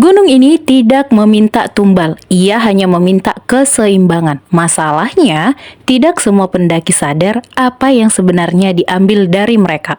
Gunung ini tidak meminta tumbal, ia hanya meminta keseimbangan. Masalahnya, tidak semua pendaki sadar apa yang sebenarnya diambil dari mereka.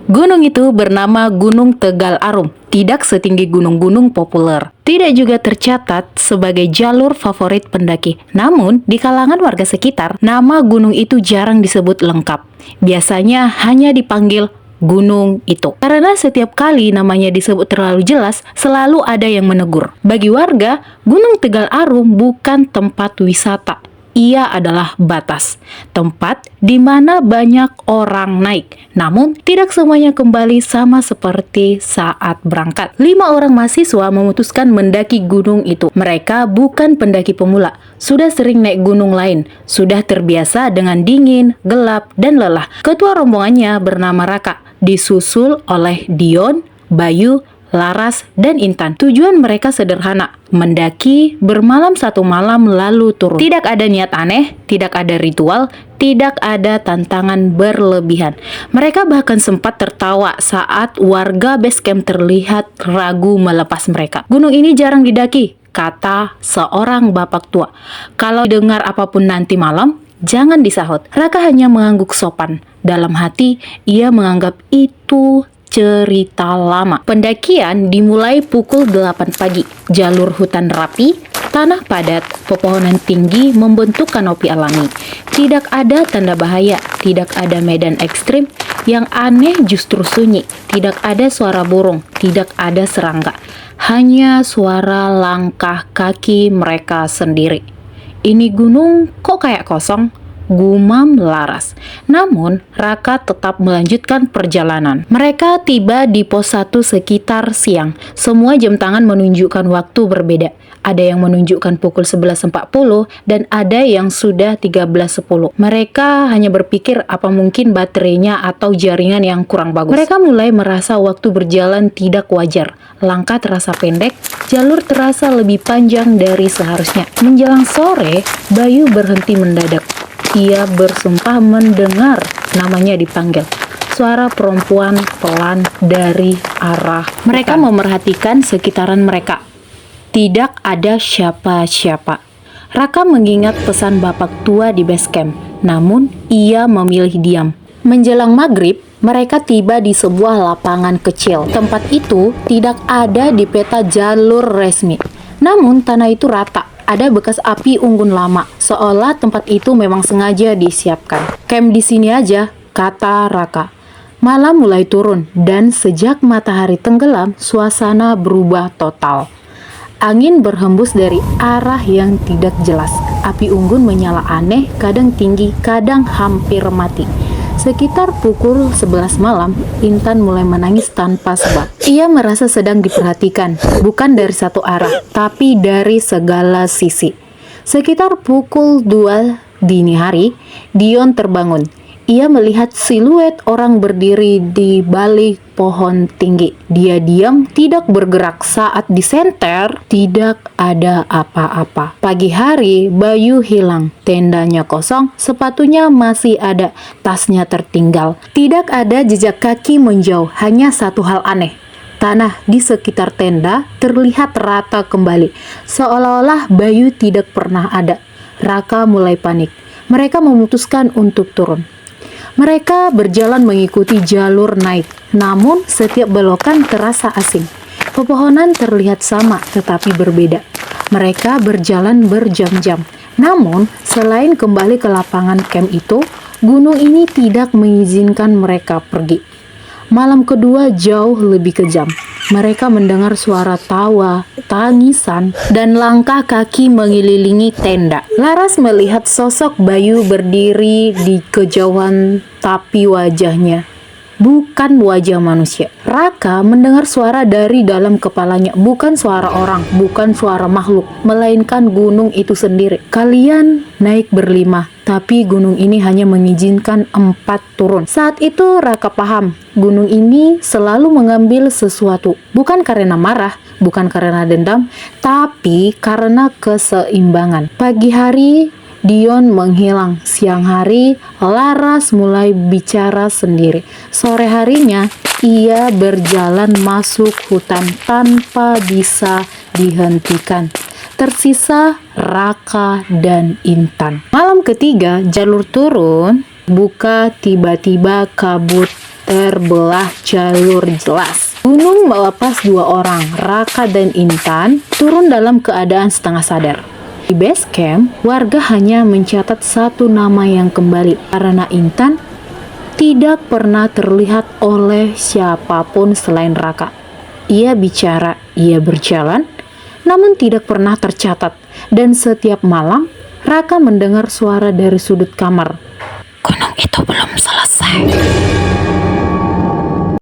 Gunung itu bernama Gunung Tegal Arum, tidak setinggi gunung-gunung populer. Tidak juga tercatat sebagai jalur favorit pendaki. Namun, di kalangan warga sekitar, nama gunung itu jarang disebut lengkap. Biasanya hanya dipanggil gunung itu. Karena setiap kali namanya disebut terlalu jelas, selalu ada yang menegur. Bagi warga, Gunung Tegal Arum bukan tempat wisata. Ia adalah batas, tempat di mana banyak orang naik. Namun, tidak semuanya kembali sama seperti saat berangkat. 5 orang mahasiswa memutuskan mendaki gunung itu. Mereka bukan pendaki pemula, sudah sering naik gunung lain, sudah terbiasa dengan dingin, gelap, dan lelah. Ketua rombongannya bernama Raka, disusul oleh Dion, Bayu, Laras, dan Intan. Tujuan mereka sederhana, mendaki, bermalam 1 malam lalu turun. Tidak ada niat aneh, tidak ada ritual, tidak ada tantangan berlebihan. Mereka bahkan sempat tertawa saat warga base camp terlihat ragu melepas mereka. Gunung ini jarang didaki, kata seorang bapak tua. Kalau dengar apapun nanti malam, jangan disahut. Raka hanya mengangguk sopan. Dalam hati, ia menganggap itu cerita lama. Pendakian dimulai pukul 8 pagi. Jalur hutan rapi, tanah padat, pepohonan tinggi membentuk kanopi alami. Tidak ada tanda bahaya, tidak ada medan ekstrim. Yang aneh justru sunyi. Tidak ada suara burung, tidak ada serangga. Hanya suara langkah kaki mereka sendiri. Ini gunung kok kayak kosong? Gumam Laras. Namun, Raka tetap melanjutkan perjalanan. Mereka tiba di pos 1 sekitar siang. Semua jam tangan menunjukkan waktu berbeda. Ada yang menunjukkan pukul 11.40 dan ada yang sudah 13.10. Mereka hanya berpikir apa mungkin baterainya atau jaringan yang kurang bagus. Mereka mulai merasa waktu berjalan tidak wajar. Langkah terasa pendek, jalur terasa lebih panjang dari seharusnya. Menjelang sore, Bayu berhenti mendadak. Ia bersumpah mendengar namanya dipanggil. Suara perempuan pelan dari arah mereka memerhatikan sekitaran mereka. Tidak ada siapa-siapa. Raka mengingat pesan bapak tua di base camp, namun ia memilih diam. Menjelang maghrib, mereka tiba di sebuah lapangan kecil. Tempat itu tidak ada di peta jalur resmi. Namun tanah itu rata. Ada bekas api unggun lama, seolah tempat itu memang sengaja disiapkan. Camp di sini aja, kata Raka. Malam mulai turun, dan sejak matahari tenggelam, suasana berubah total. Angin berhembus dari arah yang tidak jelas. Api unggun menyala aneh, kadang tinggi, kadang hampir mati. Sekitar pukul 11 malam, Intan mulai menangis tanpa sebab. Ia merasa sedang diperhatikan, bukan dari satu arah, tapi dari segala sisi. Sekitar pukul 2 dini hari, Dion terbangun. Ia melihat siluet orang berdiri di balik pohon tinggi. Dia diam, tidak bergerak. Saat disenter, tidak ada apa-apa. Pagi hari, Bayu hilang. Tendanya kosong, sepatunya masih ada, tasnya tertinggal. Tidak ada jejak kaki menjauh, hanya satu hal aneh. Tanah di sekitar tenda terlihat rata kembali, seolah-olah Bayu tidak pernah ada. Raka mulai panik. Mereka memutuskan untuk turun. Mereka berjalan mengikuti jalur naik, namun setiap belokan terasa asing. Pepohonan terlihat sama, tetapi berbeda. Mereka berjalan berjam-jam. Namun, selain kembali ke lapangan camp itu, gunung ini tidak mengizinkan mereka pergi. Malam kedua jauh lebih kejam. Mereka mendengar suara tawa, tangisan, dan langkah kaki mengelilingi tenda. Laras melihat sosok Bayu berdiri di kejauhan, tapi wajahnya bukan wajah manusia. Raka mendengar suara dari dalam kepalanya, bukan suara orang, bukan suara makhluk, melainkan gunung itu sendiri. Kalian naik berlima, tapi gunung ini hanya mengizinkan 4 turun. Saat itu Raka paham, gunung ini selalu mengambil sesuatu, bukan karena marah, bukan karena dendam, tapi karena keseimbangan. Pagi hari, Dion menghilang. Siang hari, Laras mulai bicara sendiri. Sore harinya, ia berjalan masuk hutan tanpa bisa dihentikan. Tersisa Raka dan Intan. Malam ketiga, jalur turun buka, tiba-tiba kabut terbelah jalur jelas. Gunung melepas dua orang, Raka dan Intan, turun dalam keadaan setengah sadar. Di base camp, warga hanya mencatat satu nama yang kembali karena Intan tidak pernah terlihat oleh siapapun selain Raka. Ia bicara, ia berjalan, namun tidak pernah tercatat. Dan setiap malam, Raka mendengar suara dari sudut kamar. Gunung itu belum selesai.